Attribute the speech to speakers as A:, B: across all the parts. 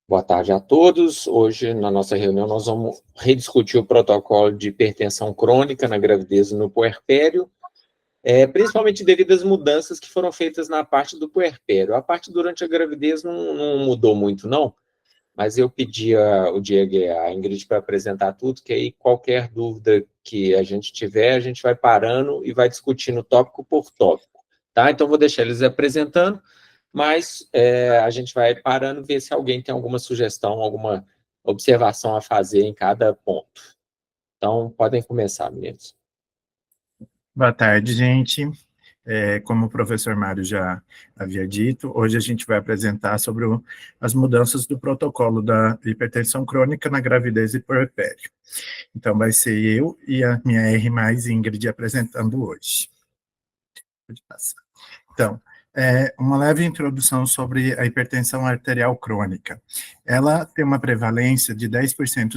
A: Boa tarde a todos. Hoje, na nossa reunião, nós vamos rediscutir o protocolo de hipertensão crônica na gravidez e no puerpério, principalmente devido às mudanças que foram feitas na parte do puerpério. A parte durante a gravidez não mudou muito, não, mas eu pedi o Diego e a Ingrid para apresentar tudo, que aí qualquer dúvida que a gente tiver, a gente vai parando e vai discutindo tópico por tópico, tá? Então, vou deixar eles apresentando, mas a gente vai parando e ver se alguém tem alguma sugestão, alguma observação a fazer em cada ponto. Então, podem começar, meninos.
B: Boa tarde, gente. Como o professor Mário já havia dito, hoje a gente vai apresentar sobre as mudanças do protocolo da hipertensão crônica na gravidez e puerpério. Então, vai ser eu e a minha R mais Ingrid apresentando hoje. Pode passar. Então, uma leve introdução sobre a hipertensão arterial crônica. Ela tem uma prevalência de 10%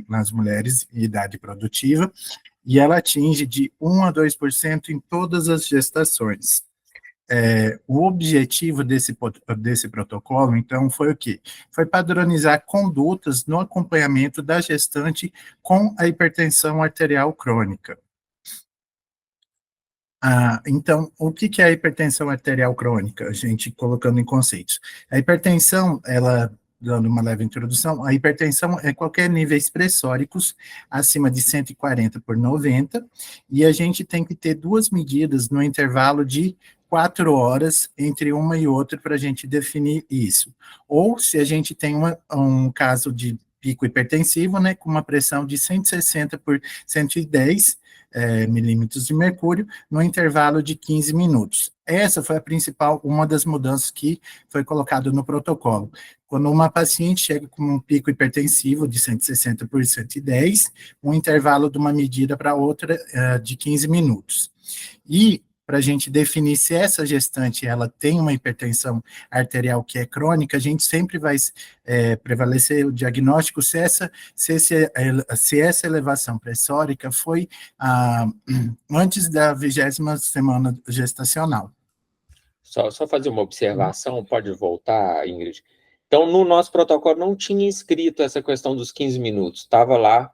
B: nas mulheres em idade produtiva, e ela atinge de 1 a 2% em todas as gestações. O objetivo desse protocolo, então, foi o quê? Foi padronizar condutas no acompanhamento da gestante com a hipertensão arterial crônica. Então, o que é a hipertensão arterial crônica? A gente colocando em conceitos. A hipertensão, ela, dando uma leve introdução, a hipertensão é qualquer níveis pressóricos acima de 140 por 90, e a gente tem que ter duas medidas no intervalo de 4 horas entre uma e outra para a gente definir isso. Ou se a gente tem um caso de pico hipertensivo, né, com uma pressão de 160 por 110 milímetros de mercúrio, no intervalo de 15 minutos. Essa foi a principal, uma das mudanças que foi colocada no protocolo. Quando uma paciente chega com um pico hipertensivo de 160 por 110, um intervalo de uma medida para outra de 15 minutos. E para a gente definir se essa gestante ela tem uma hipertensão arterial que é crônica, a gente sempre vai prevalecer o diagnóstico se essa elevação pressórica foi antes da 20ª semana gestacional.
A: Só fazer uma observação, pode voltar, Ingrid. Então, no nosso protocolo não tinha escrito essa questão dos 15 minutos, estava lá.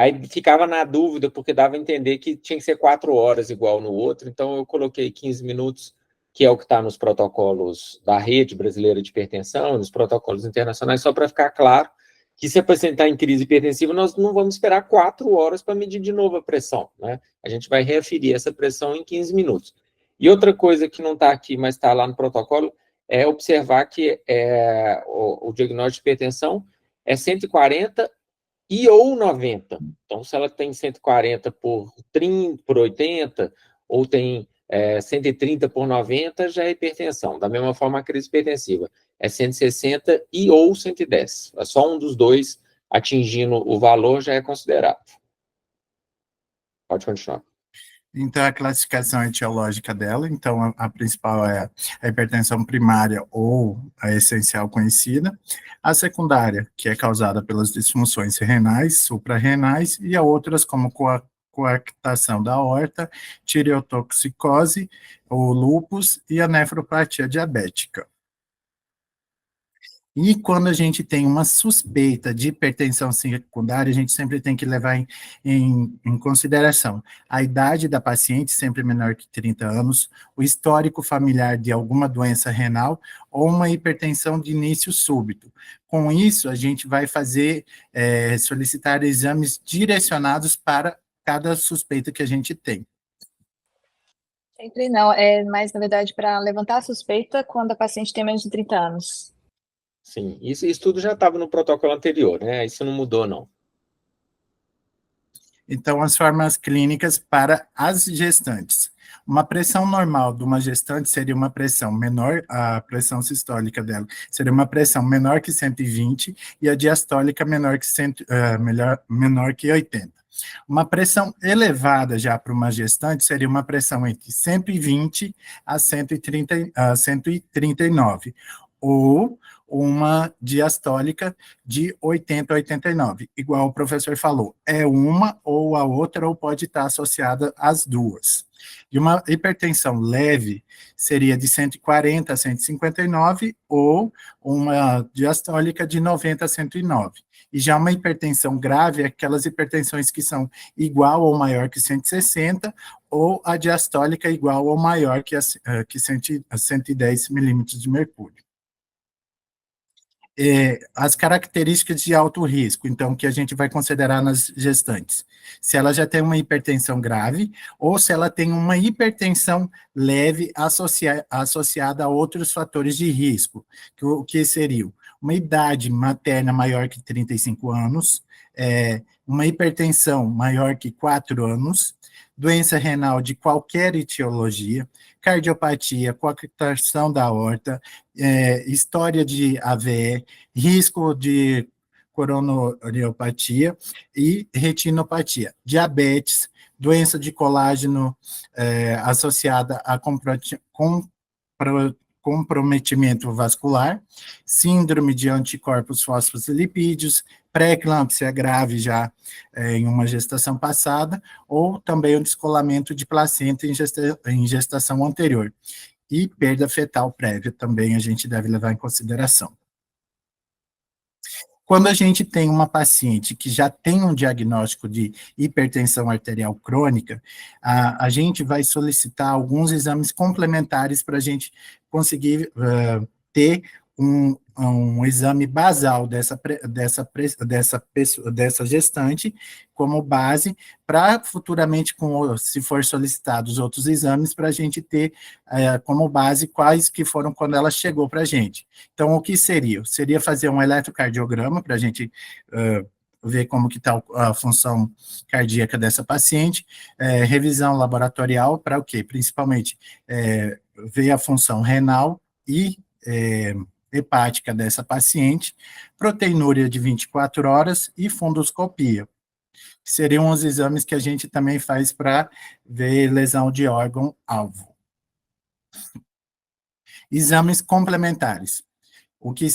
A: Aí ficava na dúvida, porque dava a entender que tinha que ser 4 horas igual no outro, então eu coloquei 15 minutos, que é o que está nos protocolos da Rede Brasileira de Hipertensão, nos protocolos internacionais, só para ficar claro que se a paciente está em crise hipertensiva, nós não vamos esperar 4 horas para medir de novo a pressão, né? A gente vai reaferir essa pressão em 15 minutos. E outra coisa que não está aqui, mas está lá no protocolo, é observar que o diagnóstico de hipertensão é 140 e ou 90. Então, se ela tem 140 por 30, por 80, ou tem 130 por 90, já é hipertensão. Da mesma forma, a crise hipertensiva é 160 e ou 110. É só um dos dois atingindo o valor já é considerado. Pode continuar.
B: Então, a classificação etiológica dela, então, a principal é a hipertensão primária ou a essencial conhecida, a secundária, que é causada pelas disfunções renais, suprarrenais, e a outras como coarctação da aorta, tireotoxicose, o lúpus e a nefropatia diabética. E quando a gente tem uma suspeita de hipertensão secundária, a gente sempre tem que levar em consideração a idade da paciente, sempre menor que 30 anos, o histórico familiar de alguma doença renal ou uma hipertensão de início súbito. Com isso, a gente vai solicitar exames direcionados para cada suspeita que a gente tem.
C: Sempre não, mas na verdade para levantar a suspeita quando a paciente tem menos de 30 anos.
A: Sim, isso tudo já estava no protocolo anterior, né? Isso não mudou, não.
B: Então, as formas clínicas para as gestantes. Uma pressão normal de uma gestante seria uma pressão menor, a pressão sistólica dela seria uma pressão menor que 120 e a diastólica menor que 80. Uma pressão elevada já para uma gestante seria uma pressão entre 120 a 139, ou uma diastólica de 80 a 89. Igual o professor falou, é uma ou a outra, ou pode estar associada às duas. E uma hipertensão leve seria de 140 a 159, ou uma diastólica de 90 a 109. E já uma hipertensão grave é aquelas hipertensões que são igual ou maior que 160, ou a diastólica igual ou maior que 110 milímetros de mercúrio. As características de alto risco, então, que a gente vai considerar nas gestantes. Se ela já tem uma hipertensão grave, ou se ela tem uma hipertensão leve associada a outros fatores de risco, que seriam uma idade materna maior que 35 anos, uma hipertensão maior que 4 anos, doença renal de qualquer etiologia, cardiopatia, coartação da aorta, história de AVE, risco de coronariopatia e retinopatia, diabetes, doença de colágeno associada a comprometimento vascular, síndrome de anticorpos fosfolipídios, pré-eclâmpsia grave já em uma gestação passada, ou também o descolamento de placenta em gestação anterior. E perda fetal prévia também a gente deve levar em consideração. Quando a gente tem uma paciente que já tem um diagnóstico de hipertensão arterial crônica, a gente vai solicitar alguns exames complementares para a gente conseguir ter um exame basal dessa gestante como base para futuramente, se for solicitados outros exames, para a gente ter como base quais que foram quando ela chegou para a gente. Então, o que seria? Seria fazer um eletrocardiograma para a gente ver como que está a função cardíaca dessa paciente, revisão laboratorial para o quê? Principalmente ver a função renal e hepática dessa paciente, proteinúria de 24 horas e fundoscopia, que seriam os exames que a gente também faz para ver lesão de órgão-alvo. Exames complementares. O que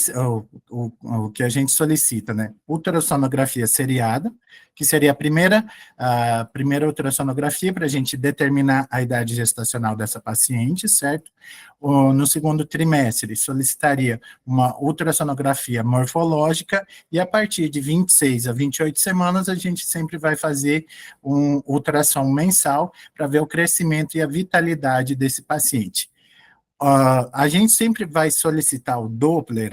B: a gente solicita, né? Ultrassonografia seriada, que seria a primeira ultrassonografia para a gente determinar a idade gestacional dessa paciente, certo? No segundo trimestre, solicitaria uma ultrassonografia morfológica, e a partir de 26 a 28 semanas, a gente sempre vai fazer um ultrassom mensal para ver o crescimento e a vitalidade desse paciente. A gente sempre vai solicitar o Doppler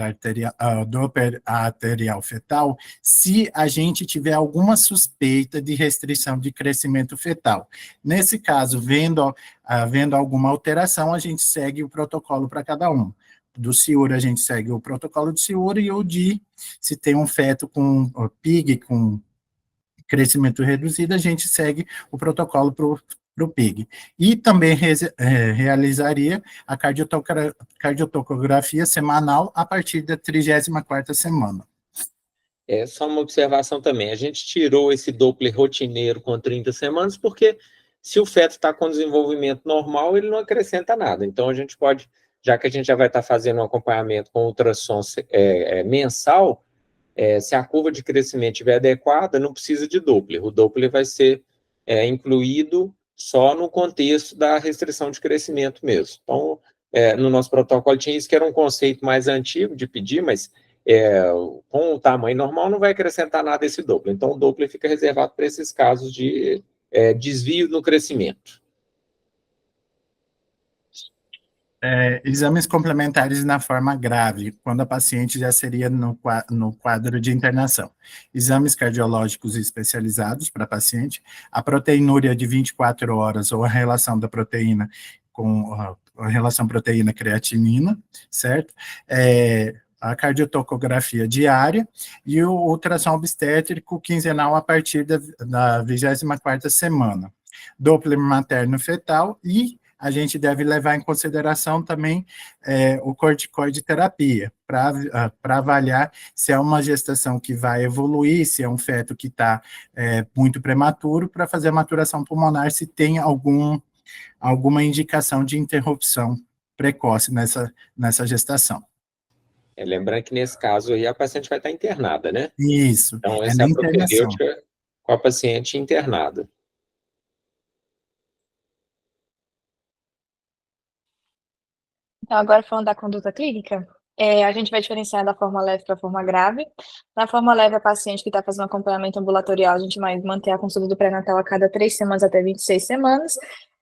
B: arterial fetal se a gente tiver alguma suspeita de restrição de crescimento fetal. Nesse caso, vendo alguma alteração, a gente segue o protocolo para cada um. Do CIUR, a gente segue o protocolo de CIUR, e o de, se tem um feto com PIG, com crescimento reduzido, a gente segue o protocolo para o PIG. E também realizaria a cardiotocografia semanal a partir da 34ª semana.
A: Só uma observação também, a gente tirou esse Doppler rotineiro com 30 semanas, porque se o feto está com desenvolvimento normal, ele não acrescenta nada. Então, a gente pode, já que a gente já vai estar fazendo um acompanhamento com ultrassom mensal, se a curva de crescimento estiver adequada, não precisa de Doppler. O Doppler vai ser incluído só no contexto da restrição de crescimento mesmo. Então, no nosso protocolo tinha isso, que era um conceito mais antigo de pedir, mas com o tamanho normal não vai acrescentar nada esse Doppler. Então, o Doppler fica reservado para esses casos de desvio no crescimento.
B: Exames complementares na forma grave, quando a paciente já seria no quadro de internação. Exames cardiológicos especializados para a paciente, a proteinúria de 24 horas, ou a relação da proteína com a relação proteína-creatinina, certo? A cardiotocografia diária e o ultrassom obstétrico quinzenal a partir da 24ª semana. Doppler materno-fetal, e a gente deve levar em consideração também o corticoide terapia, para avaliar se é uma gestação que vai evoluir, se é um feto que está muito prematuro, para fazer a maturação pulmonar, se tem alguma indicação de interrupção precoce nessa gestação.
A: Lembrando que nesse caso aí a paciente vai estar internada, né?
B: Isso,
A: então essa é a
B: internação.
A: propedêutica com a paciente internada.
C: Então, agora falando da conduta clínica, a gente vai diferenciar da forma leve para a forma grave. Na forma leve, a paciente que está fazendo acompanhamento ambulatorial, a gente vai manter a consulta do pré-natal a cada 3 semanas até 26 semanas,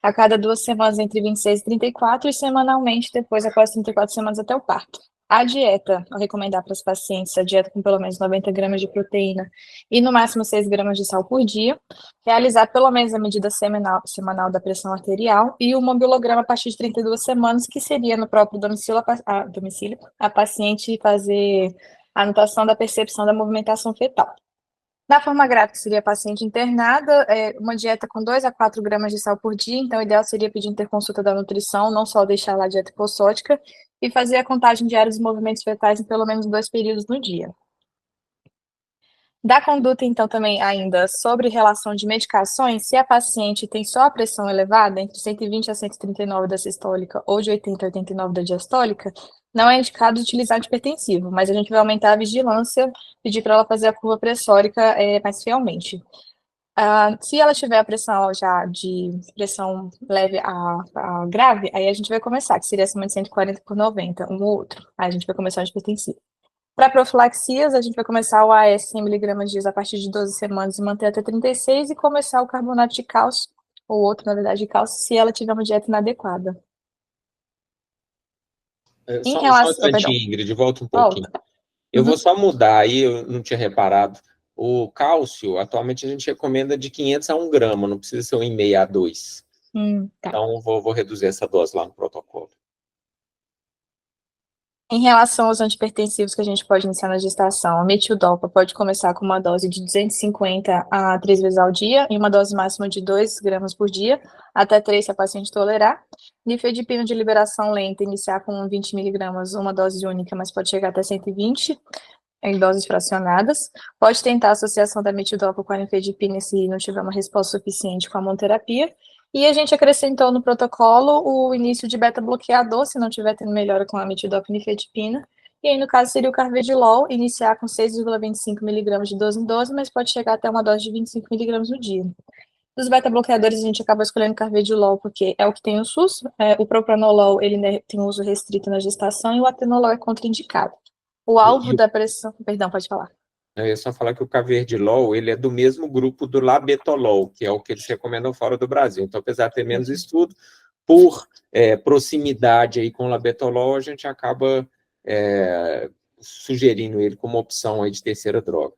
C: a cada 2 semanas entre 26 e 34, e semanalmente depois, após 34 semanas até o parto. A dieta, eu recomendar para os pacientes a dieta com pelo menos 90 gramas de proteína e no máximo 6 gramas de sal por dia, realizar pelo menos a medida semanal da pressão arterial e o mobilograma a partir de 32 semanas, que seria no próprio domicílio, a paciente fazer a anotação da percepção da movimentação fetal. Na forma grave, que seria a paciente internada, uma dieta com 2 a 4 gramas de sal por dia, então o ideal seria pedir interconsulta da nutrição, não só deixar lá a dieta hipossótica, e fazer a contagem diária dos movimentos fetais em pelo menos 2 períodos no dia. Da conduta, então, também ainda sobre relação de medicações, se a paciente tem só a pressão elevada, entre 120 a 139 da sistólica ou de 80 a 89 da diastólica, não é indicado utilizar antipertensivo, mas a gente vai aumentar a vigilância, pedir para ela fazer a curva pressórica mais fielmente. Se ela tiver a pressão já de pressão leve a grave, aí a gente vai começar, que seria acima de 140 por 90, um ou outro. Aí a gente vai começar o antipertensivo. Para profilaxias, a gente vai começar o AS 100 mg dias a partir de 12 semanas e manter até 36, e começar o carbonato de cálcio, ou outro, na verdade, de cálcio, se ela tiver uma dieta inadequada. Em
A: Só um
C: relação...
A: instantinho, Ingrid, volta um pouquinho.
C: Volta.
A: Eu vou só mudar aí, eu não tinha reparado. O cálcio, atualmente a gente recomenda de 500 a 1 grama, não precisa ser 1,5 a 2.
C: Tá.
A: Então, vou reduzir essa dose lá no protocolo.
C: Em relação aos antipertensivos que a gente pode iniciar na gestação, a metildopa pode começar com uma dose de 250 a 3 vezes ao dia, e uma dose máxima de 2 gramas por dia, até 3 se a paciente tolerar. Nifedipina de liberação lenta, iniciar com 20 miligramas, uma dose única, mas pode chegar até 120 em doses fracionadas. Pode tentar a associação da metildopa com a nifedipina se não tiver uma resposta suficiente com a monoterapia. E a gente acrescentou no protocolo o início de beta-bloqueador, se não tiver tendo melhora com a metildopa e nifedipina. E aí, no caso, seria o carvedilol, iniciar com 6,25 miligramas de 12 em 12, mas pode chegar até uma dose de 25 miligramas no dia. Dos beta-bloqueadores, a gente acaba escolhendo carvedilol porque é o que tem o SUS. O propranolol, ele tem uso restrito na gestação, e o atenolol é contraindicado. O alvo da pressão... Perdão, pode falar.
A: Eu ia só falar que o carvedilol, ele é do mesmo grupo do labetolol, que é o que eles recomendam fora do Brasil. Então, apesar de ter menos estudo, por proximidade aí com o labetolol, a gente acaba sugerindo ele como opção aí de terceira droga.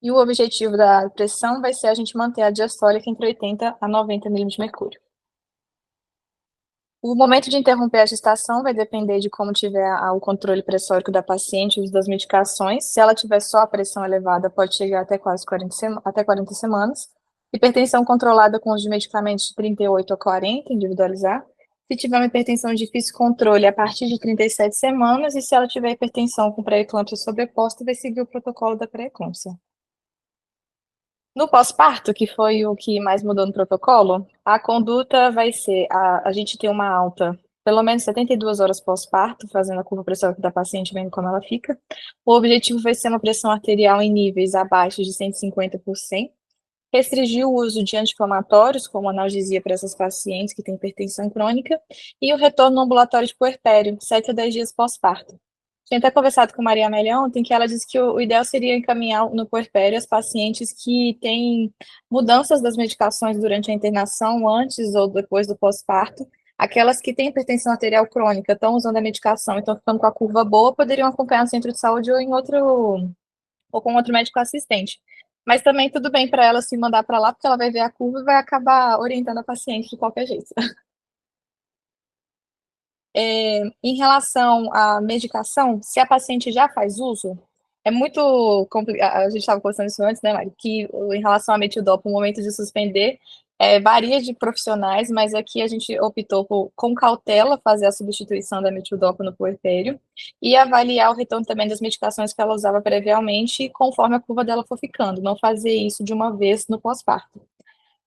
C: E o objetivo da pressão vai ser a gente manter a diastólica entre 80 a 90 milímetros de mercúrio. O momento de interromper a gestação vai depender de como tiver o controle pressórico da paciente, o uso das medicações. Se ela tiver só a pressão elevada, pode chegar até quase 40 semanas. Hipertensão controlada com uso de medicamentos de 38 a 40, individualizar. Se tiver uma hipertensão de difícil controle, a partir de 37 semanas. E se ela tiver hipertensão com pré-eclâmpsia sobreposta, vai seguir o protocolo da pré-eclâmpsia. No pós-parto, que foi o que mais mudou no protocolo, a conduta vai ser a gente ter uma alta pelo menos 72 horas pós-parto, fazendo a curva pressórica da paciente, vendo como ela fica. O objetivo vai ser uma pressão arterial em níveis abaixo de 150 por 100. Restringir o uso de anti-inflamatórios, como analgesia para essas pacientes que têm hipertensão crônica, e o retorno ambulatório de puerpério, 7 a 10 dias pós-parto. Tinha até conversado com a Maria Amélia ontem, que ela disse que o ideal seria encaminhar no puerpério as pacientes que têm mudanças das medicações durante a internação, antes ou depois do pós-parto. Aquelas que têm hipertensão arterial crônica, estão usando a medicação e estão ficando com a curva boa, poderiam acompanhar no centro de saúde ou com outro médico assistente. Mas também tudo bem para ela se mandar para lá, porque ela vai ver a curva e vai acabar orientando a paciente de qualquer jeito. Em relação à medicação, se a paciente já faz uso, é muito complicado. A gente estava conversando isso antes, né, Mari? Que em relação à metildopa, o momento de suspender varia de profissionais, mas aqui a gente optou por, com cautela, fazer a substituição da metildopa no puerpério e avaliar o retorno também das medicações que ela usava previamente, conforme a curva dela for ficando, não fazer isso de uma vez no pós-parto.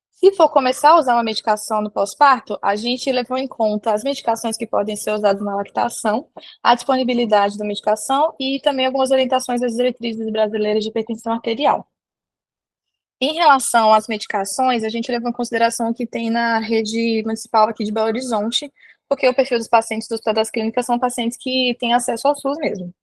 C: Se for começar a usar uma medicação no pós-parto, a gente levou em conta as medicações que podem ser usadas na lactação, a disponibilidade da medicação e também algumas orientações das diretrizes brasileiras de hipertensão arterial. Em relação às medicações, a gente leva em consideração o que tem na rede municipal aqui de Belo Horizonte, porque o perfil dos pacientes do Hospital das Clínicas são pacientes que têm acesso ao SUS mesmo.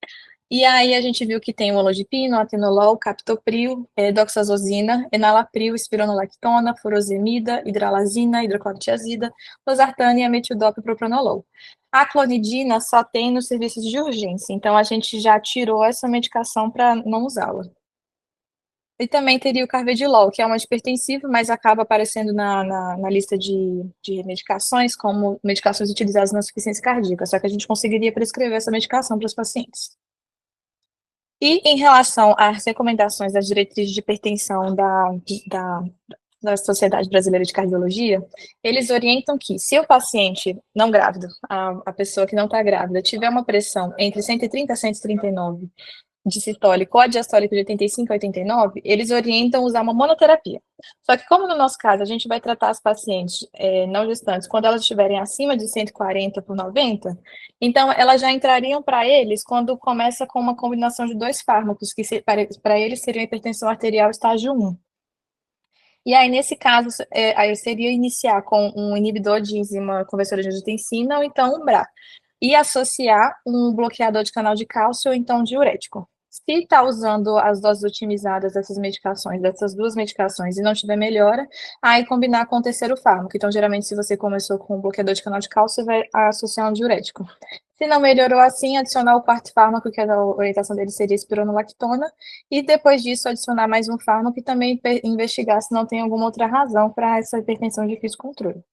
C: E aí a gente viu que tem o olodipino, atenolol, captopril, doxazosina, enalapril, espironolactona, furosemida, hidralazina, hidroclorotiazida, losartana e ametildopa e propranolol. A clonidina só tem nos serviços de urgência, então a gente já tirou essa medicação para não usá-la. E também teria o carvedilol, que é um antipertensivo, mas acaba aparecendo na lista de medicações como medicações utilizadas na insuficiência cardíaca, só que a gente conseguiria prescrever essa medicação para os pacientes. E em relação às recomendações das diretrizes de hipertensão da Sociedade Brasileira de Cardiologia, eles orientam que se o paciente não grávido, a pessoa que não está grávida, tiver uma pressão entre 130 a 139 de sistólico ou diastólico de 85 a 89, eles orientam usar uma monoterapia. Só que como no nosso caso a gente vai tratar as pacientes não gestantes quando elas estiverem acima de 140 por 90, então elas já entrariam para eles quando começa com uma combinação de 2 fármacos, que para eles seria hipertensão arterial estágio 1. E aí, nesse caso, aí seria iniciar com um inibidor de enzima conversora de angiotensina ou então um BRA, e associar um bloqueador de canal de cálcio ou então diurético. Se está usando as doses otimizadas dessas medicações, dessas 2 medicações, e não tiver melhora, aí combinar com o terceiro fármaco. Então, geralmente, se você começou com um bloqueador de canal de cálcio, você vai associar um diurético. Se não melhorou assim, adicionar o 4º fármaco, que a orientação dele seria espironolactona, e depois disso adicionar mais um fármaco e também investigar se não tem alguma outra razão para essa hipertensão de difícil controle.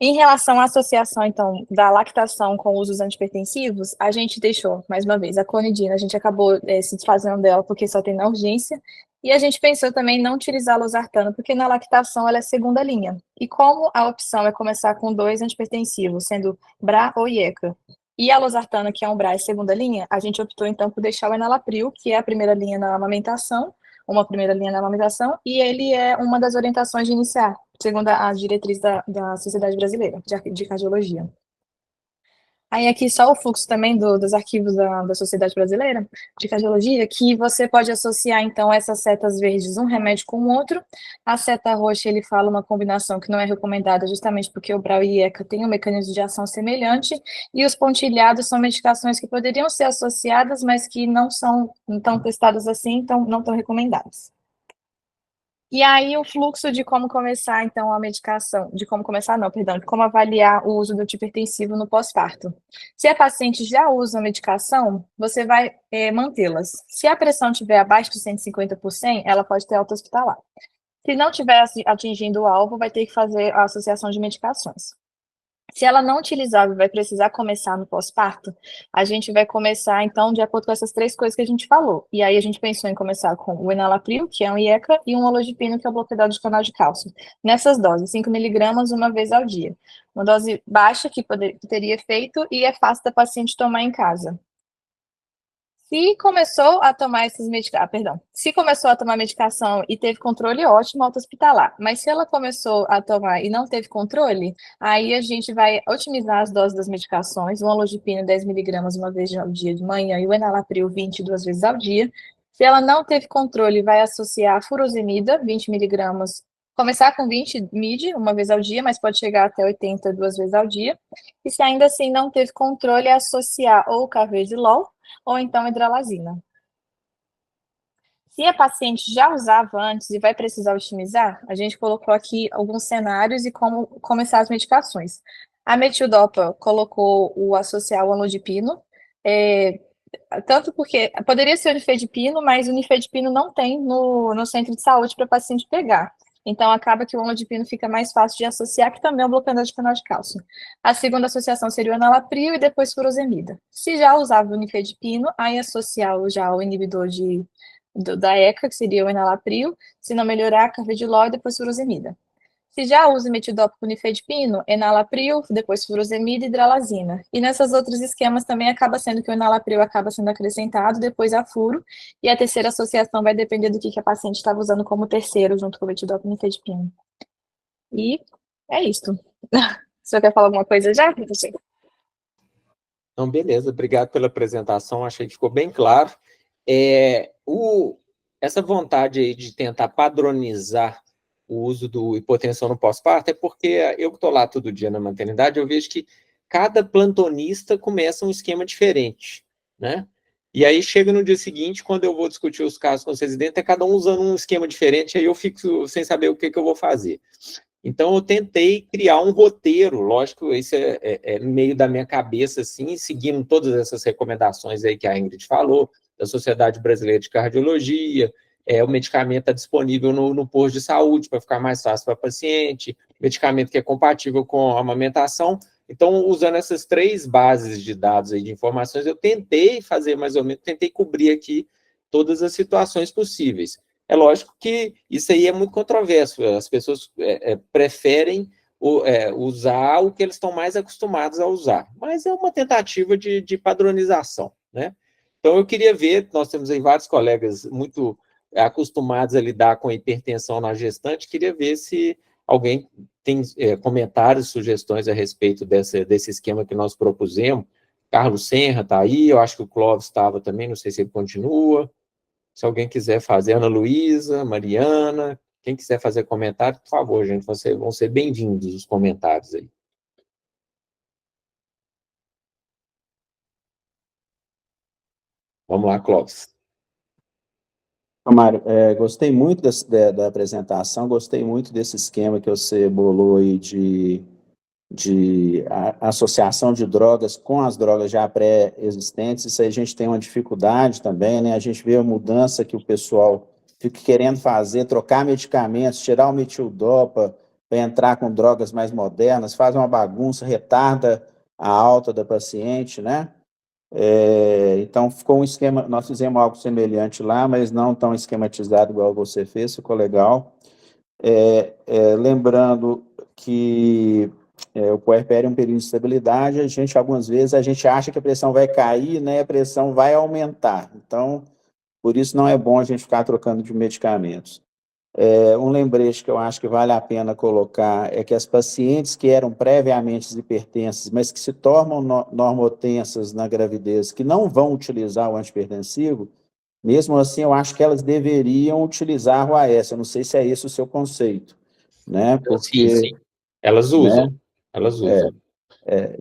C: Em relação à associação, então, da lactação com usos antipertensivos, a gente deixou, mais uma vez, a clonidina, a gente acabou se desfazendo dela porque só tem na urgência, e a gente pensou também em não utilizar a losartana, porque na lactação ela é segunda linha. E como a opção é começar com 2 antipertensivos, sendo BRA ou IECA, e a losartana, que é um BRA, é segunda linha, a gente optou então por deixar o enalapril, que é a primeira linha na amamentação, uma primeira linha na amamentação, e ele é uma das orientações de iniciar, segundo a diretriz da Sociedade Brasileira de Cardiologia. Aí aqui só o fluxo também dos arquivos da Sociedade Brasileira de Cardiologia, que você pode associar, então, essas setas verdes, um remédio com o outro. A seta roxa, ele fala uma combinação que não é recomendada, justamente porque o BRA e IECA têm um mecanismo de ação semelhante, e os pontilhados são medicações que poderiam ser associadas, mas que não são tão testadas assim, então não estão recomendadas. E aí, o fluxo de como começar, então, a medicação, de como começar, não, perdão, de como avaliar o uso do antihipertensivo no pós-parto. Se a paciente já usa a medicação, você vai mantê-las. Se a pressão estiver abaixo de 150 por 100, ela pode ter alta hospitalar. Se não estiver atingindo o alvo, vai ter que fazer a associação de medicações. Se ela não utilizável vai precisar começar no pós-parto, a gente vai começar, então, de acordo com essas 3 coisas que a gente falou. E aí a gente pensou em começar com o enalapril, que é um IECA, e um olodipino, que é o bloqueador de canal de cálcio. Nessas doses, 5 miligramas uma vez ao dia. Uma dose baixa que teria efeito e é fácil da paciente tomar em casa. Se começou a tomar se começou a tomar medicação e teve controle, ótimo, alta hospitalar. Mas se ela começou a tomar e não teve controle, aí a gente vai otimizar as doses das medicações, o olodipino 10 miligramas uma vez ao dia de manhã e o enalapril 22 vezes ao dia. Se ela não teve controle, vai associar a furosemida, 20 miligramas, começar com 20 mid uma vez ao dia, mas pode chegar até 80 2 vezes ao dia. E se ainda assim não teve controle, é associar ou o carvedilol ou então hidralazina. Se a paciente já usava antes e vai precisar otimizar, a gente colocou aqui alguns cenários e como começar as medicações. A metildopa colocou o associar o anlodipino, tanto porque poderia ser o nifedipino, mas o nifedipino não tem no centro de saúde para o paciente pegar. Então, acaba que o anlodipino fica mais fácil de associar, que também é um bloqueador de canal de cálcio. A segunda associação seria o enalapril e depois furosemida. Se já usava o nifedipino, aí associar já o inibidor da ECA, que seria o enalapril. Se não melhorar, carvedilol e depois furosemida. Se já usa metildopa com nifedipino, enalapril, depois furosemida e hidralazina. E nessas outros esquemas também acaba sendo que o enalapril acaba sendo acrescentado, depois a furo, e a terceira associação vai depender do que a paciente estava usando como terceiro, junto com o metildopa e nifedipino. E é isso. Você quer falar alguma coisa já, professor?
A: Então, beleza, obrigado pela apresentação, achei que ficou bem claro. essa vontade aí de tentar padronizar o uso do hipotensão no pós-parto é porque eu que estou lá todo dia na maternidade, eu vejo que cada plantonista começa um esquema diferente, né? E aí chega no dia seguinte, quando eu vou discutir os casos com os residentes, é cada um usando um esquema diferente, aí eu fico sem saber o que eu vou fazer. Então, eu tentei criar um roteiro, lógico, isso é meio da minha cabeça, assim, seguindo todas essas recomendações aí que a Ingrid falou, da Sociedade Brasileira de Cardiologia, o medicamento está disponível no posto de saúde para ficar mais fácil para o paciente, medicamento que é compatível com a amamentação. Então, usando essas 3 bases de dados aí de informações, eu tentei fazer mais ou menos, tentei cobrir aqui todas as situações possíveis. É lógico que isso aí é muito controverso, as pessoas preferem usar o que eles estão mais acostumados a usar, mas é uma tentativa de padronização, né? Então, eu queria ver, nós temos aí vários colegas muito acostumados a lidar com a hipertensão na gestante, queria ver se alguém tem comentários, sugestões a respeito desse esquema que nós propusemos. Carlos Senra está aí, eu acho que o Clóvis estava também, não sei se ele continua. Se alguém quiser fazer, Ana Luísa, Mariana, quem quiser fazer comentário, por favor, gente, vão ser bem-vindos os comentários aí. Vamos lá, Clóvis.
D: Mário, gostei muito da apresentação, gostei muito desse esquema que você bolou aí de associação de drogas com as drogas já pré-existentes. Isso aí a gente tem uma dificuldade também, né? A gente vê a mudança que o pessoal fica querendo fazer, trocar medicamentos, tirar o metildopa para entrar com drogas mais modernas, faz uma bagunça, retarda a alta da paciente, né? Então, ficou um esquema, nós fizemos algo semelhante lá, mas não tão esquematizado igual você fez, ficou legal. Lembrando que o puerpério é um período de estabilidade, algumas vezes, a gente acha que a pressão vai cair, né, a pressão vai aumentar. Então, por isso não é bom a gente ficar trocando de medicamentos. Um lembrete que eu acho que vale a pena colocar é que as pacientes que eram previamente hipertensas, mas que se tornam normotensas na gravidez, que não vão utilizar o antihipertensivo, mesmo assim, eu acho que elas deveriam utilizar o AS. Eu não sei se é esse o seu conceito, né? Porque,
A: sim. Elas usam,
D: né?
A: Elas usam.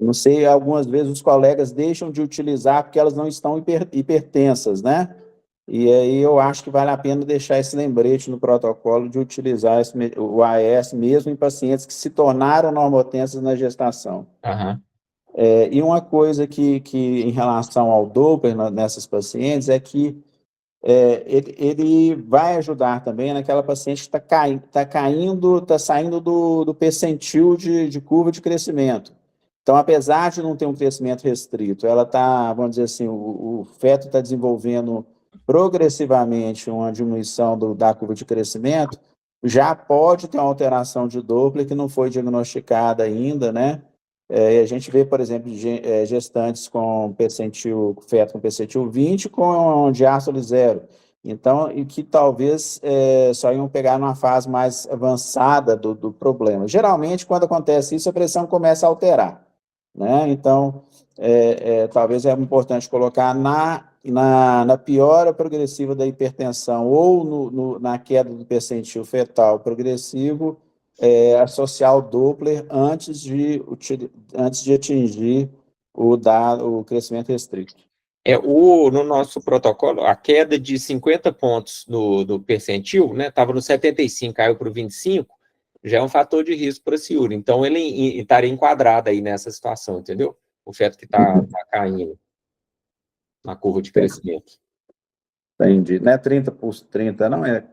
D: Não sei, algumas vezes os colegas deixam de utilizar porque elas não estão hipertensas, né? E aí eu acho que vale a pena deixar esse lembrete no protocolo de utilizar o AS mesmo em pacientes que se tornaram normotensas na gestação.
A: Uhum.
D: E uma coisa que em relação ao Doppler nessas pacientes é que ele vai ajudar também naquela paciente que está saindo do percentil de curva de crescimento. Então, apesar de não ter um crescimento restrito, ela está, vamos dizer assim, o feto está desenvolvendo progressivamente uma diminuição da curva de crescimento, já pode ter uma alteração de Doppler que não foi diagnosticada ainda, né? A gente vê, por exemplo, gestantes com feto com percentil 20 com diástole 0. Então, e que talvez só iam pegar numa fase mais avançada do problema. Geralmente, quando acontece isso, a pressão começa a alterar, né? Então, talvez é importante colocar na piora progressiva da hipertensão ou na queda do percentil fetal progressivo, associar o Doppler antes de atingir o crescimento restrito.
A: No nosso protocolo, a queda de 50 pontos do percentil, né, estava no 75, caiu para o 25, já é um fator de risco para a ciúria. Então, ele estaria enquadrado aí nessa situação, entendeu? O feto que está caindo na curva de crescimento.
D: Entendi. Não é 30 por 30, não é?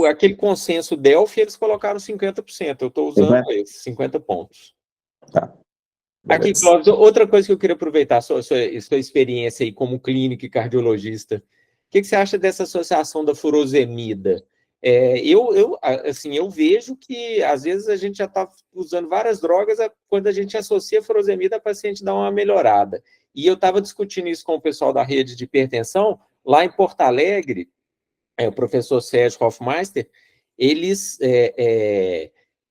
A: Aquele consenso Delphi, eles colocaram 50%. Eu estou usando esses 50 pontos.
D: Tá.
A: Aqui, Clóvis, outra coisa que eu queria aproveitar, sua experiência aí como clínico e cardiologista, o que você acha dessa associação da furosemida? Eu vejo que, às vezes, a gente já está usando várias drogas, quando a gente associa a furosemida, a paciente dá uma melhorada. E eu estava discutindo isso com o pessoal da rede de hipertensão, lá em Porto Alegre, o professor Sérgio Hofmeister, eles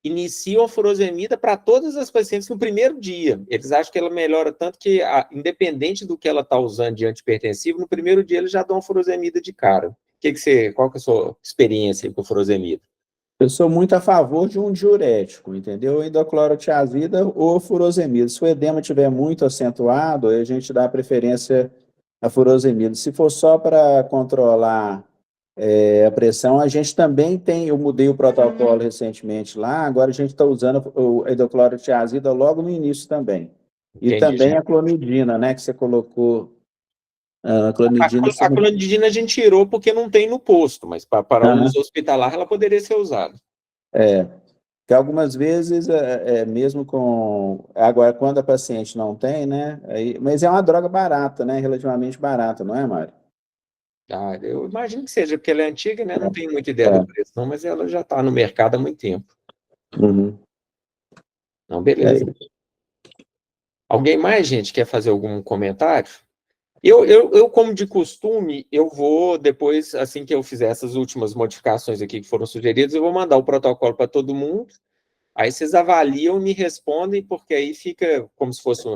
A: iniciam a furosemida para todas as pacientes no primeiro dia. Eles acham que ela melhora tanto que, independente do que ela está usando de antihipertensivo, no primeiro dia eles já dão a furosemida de cara. Qual que é a sua experiência com furosemida?
D: Eu sou muito a favor de um diurético, entendeu? Hidroclorotiazida ou furosemida. Se o edema estiver muito acentuado, aí a gente dá preferência à furosemida. Se for só para controlar a pressão, a gente também tem, eu mudei o protocolo recentemente lá, agora a gente está usando a hidroclorotiazida logo no início também. E
A: Entendi,
D: também
A: gente.
D: a clonidina, né, que você colocou. A clonidina...
A: A clonidina a gente tirou porque não tem no posto, mas para o uso hospitalar ela poderia ser usada.
D: Que algumas vezes, mesmo com... Agora, quando a paciente não tem, né? Mas é uma droga barata, né? Relativamente barata, não é, Mário?
A: Eu imagino que seja, porque ela é antiga, né? Não tenho muita ideia do preço, não, mas ela já está no mercado há muito tempo.
D: Uhum.
A: Não, beleza. Alguém mais, gente, quer fazer algum comentário? Eu, como de costume, eu vou, depois, assim que eu fizer essas últimas modificações aqui que foram sugeridas, eu vou mandar o protocolo para todo mundo. Aí vocês avaliam e me respondem, porque aí fica como se fosse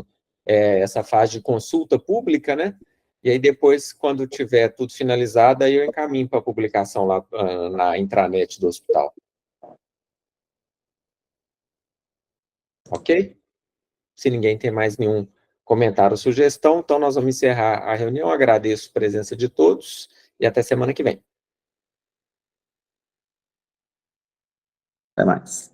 A: essa fase de consulta pública, né? E aí depois, quando tiver tudo finalizado, aí eu encaminho para a publicação lá na intranet do hospital. Ok? Se ninguém tem mais nenhum comentário ou sugestão, então nós vamos encerrar a reunião. Agradeço a presença de todos e até semana que vem.
D: Até mais.